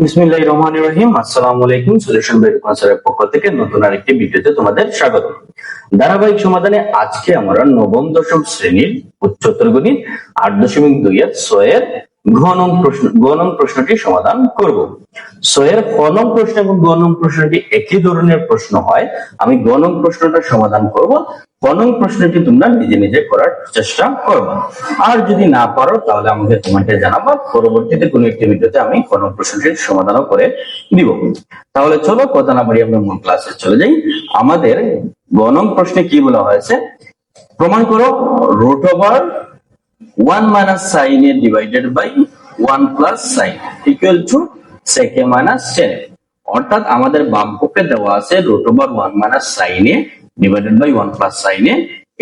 বিসমিল্লাহির রহমানির রহিম। আসসালামু আলাইকুম। সলিউশন বাই রূপান্তরের পক্ষ থেকে নতুন আরেকটি ভিডিওতে তোমাদের স্বাগত। ধারাবাহিক সমাধানে আজকে আমরা নবম দশম শ্রেণীর উচ্চতর গণিত 8.2 এর 6 এর ঘ নং প্রশ্নটি সমাধান করব। 6 এর ক নং প্রশ্ন এবং গ নং প্রশ্নটি একই ধরনের প্রশ্ন হয়। আমি গ নং প্রশ্নটা সমাধান করব, ক নং প্রশ্নটি তোমরা নিজে নিজে করার চেষ্টা করবে। আর যদি না পারো তাহলে আমাকে তোমাকে জানাবো, পরবর্তীতে কোনো একটি ভিডিওতে আমি ক নং প্রশ্নটির সমাধানও করে দিব। তাহলে চলো কথা না বাড়িয়ে আমরা মূল ক্লাসে চলে যাই। আমাদের গ নং প্রশ্নে কি বলা হয়েছে, প্রমাণ করো root over 1 minus sin a divided by 1 plus sin equal to sec a minus tan a। অর্থাৎ আমাদের বাম পক্ষে দেওয়া আছে root over 1 minus sin a divided by 1 plus sin a,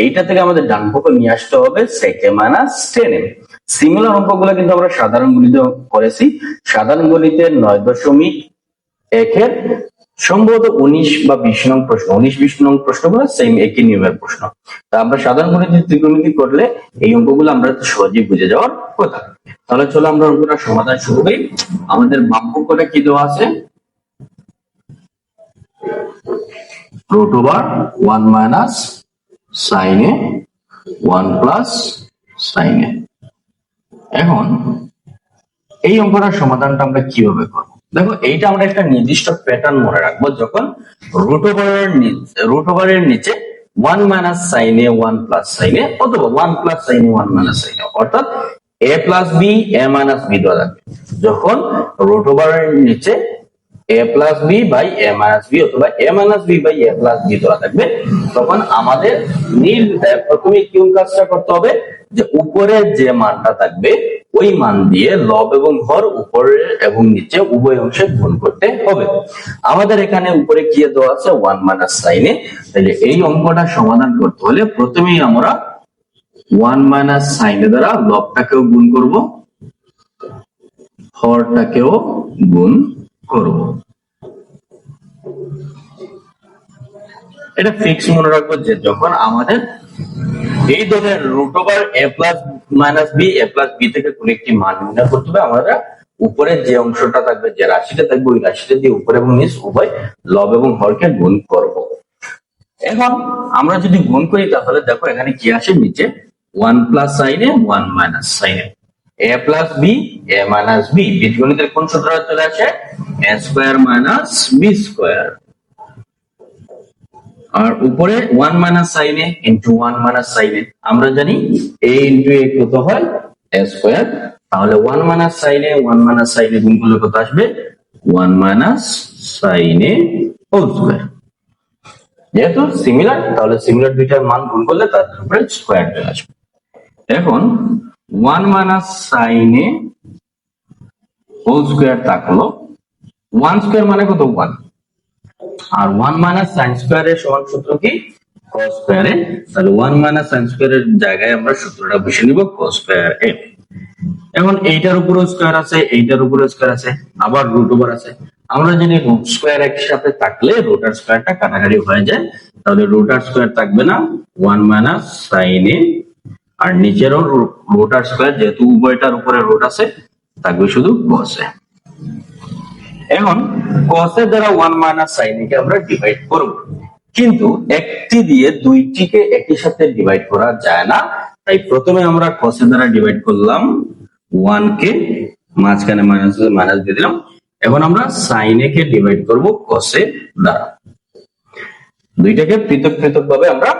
এইটা থেকে আমাদের ডান পক্ষে নিয়ে আসতে হবে sec a minus tan a। Similar অঙ্কগুলো কিন্তু আমরা সাধারণ গণিতে করেছি। সাধারণ গণিতের 9.1 এর সম্ভবত 19 বা 20 নং প্রশ্ন, 19-20 নং প্রশ্নগুলো সেম একই নিয়মের প্রশ্ন। তা আমরা সাধারণ গণিতে ত্রিকোণমিতি করলে এই অঙ্কগুলো আমরা সহজেই বুঝে যাওয়ার কথা। তাহলে চলো আমরা অঙ্কটা সমাধান শুরু করি। আমাদের বাম পক্ষটা কি দেওয়া আছে, root over 1 minus sine A 1 plus sine এ। এখন এই অঙ্কটার সমাধানটা আমরা কিভাবে করব? দেখো, এইটা আমরা একটা নির্দিষ্ট প্যাটার্ন মনে রাখবো। যখন রুট ওভারের নিচে 1 minus sine A 1 plus sine A অথবা 1 plus sine A 1 minus sine A, অর্থাৎ a plus B a minus B দেওয়া থাকবে। যখন রুট ওভারের নিচে a plus B by a minus B অথবা a minus B by a plus B দেওয়া থাকবে, তখন আমাদের প্রথমে কোন কাজটা করতে হবে, যে উপরে যে মানটা থাকবে ওই মান দিয়ে লব এবং হর উপরে এবং নিচে উভয় অংশে গুণ করতে হবে। আমাদের এখানে উপরে কি দেওয়া আছে 1 মাইনাস সাইন এ। তাহলে এই অঙ্কটা সমাধান করতে হলে প্রথমেই আমরা 1 মাইনাস সাইন এ দ্বারা লবটাকেও গুণ করব, হরটাকেও গুণ করব। এটা ফিক্স মনে রাখবো যে যখন আমাদের এই ধরনের root over a plus minus B a plus B থেকে কোন একটি মান নির্ণয় করতে হবে, আমরা উপরে যে অংশটা থাকবে, যে রাশিটা থাকবে, ওই রাশিটা দিয়ে উপরে এবং নিচ উভয় লব এবং হরকে গুণ করব। এখন আমরা যদি গুণ করি তাহলে দেখো এখানে কি আসে, নিচে 1 plus sine A 1 minus sine A, a plus B a minus B, বীজগণিতের কোন সূত্রটা চলে আসে, a square minus B square. আর উপরে 1 minus sine A into 1 minus sine A, আমরা জানি a ইনটু a কত হয়, a স্কয়ার। তাহলে 1 minus sine A 1 minus sine এ গুণ করলে কত আসবে, 1 মাইনাস সাইন এ হোল স্কয়ার। যেহেতু সিমিলার, তাহলে সিমিলার দুইটার মান গুণ করলে তার উপরে স্কয়ার চলে আসবে। এখন 1 মাইনাস সাইন এ হোল স্কয়ার থাকলো, 1 স্কয়ার মানে কত, 1। আর 1 মাইনাস সাইন স্কয়ার এর সমান সূত্র কি, cos স্কয়ার এ। তাহলে 1 মাইনাস সাইন স্কয়ার এর জায়গায় আমরা সূত্রটা বসে নিব cos স্কয়ার এ। এখন এইটার উপরে স্কয়ার আছে, এইটার উপরে স্কয়ার আছে, আবার রুট ওভার আছে। আমরা জানি রুট স্কয়ার একসাথে থাকলে রুটার স্কয়ারটা কাটাকাটি হয়ে যায়। তাহলে রুটার স্কয়ার থাকবে না, 1 মাইনাস সাইন এ, আর নিচেরও রুটার স্কয়ার, যেহেতু উভয়টার উপরে রুট আছে, থাকবে শুধু cos এ। এখন cos এর দ্বারা 1 মাইনাস সাইন এ কে আমরা ডিভাইড করব, কিন্তু একটি দিয়ে দুইটিকে একই সাথে ডিভাইড করা যায় না। তাই প্রথমে আমরা cos এর দ্বারা ডিভাইড করলাম 1 কে, মাঝখানে মাইনাস মাইনাস দিয়ে দিলাম। এখন আমরা সাইন এ কে ডিভাইড করব cos এর দ্বারা, দুইটাকে পৃথক পৃথক ভাবে আমরা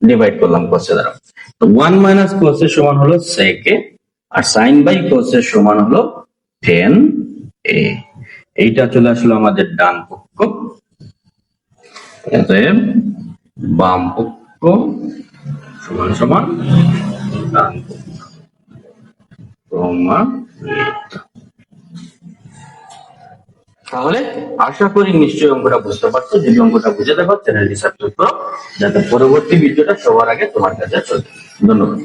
ডিভাইড করলাম cos এর দ্বারা। তো 1 মাইনাস cos এর সমান হলো sec a, আর sin বাই cos এর সমান হলো tan a। এইটা চলে আসলো আমাদের ডান পক্ষ, বাম পক্ষ সমান সমান ডান পক্ষ। তাহলে আশা করি নিশ্চয়ই অঙ্কটা বুঝতে পারছো। যদি অঙ্কটা বুঝে দেখো, চ্যানেলটি সাবস্ক্রাইব করো যাতে পরবর্তী ভিডিওটা সবার আগে তোমার কাছে চলে। ধন্যবাদ।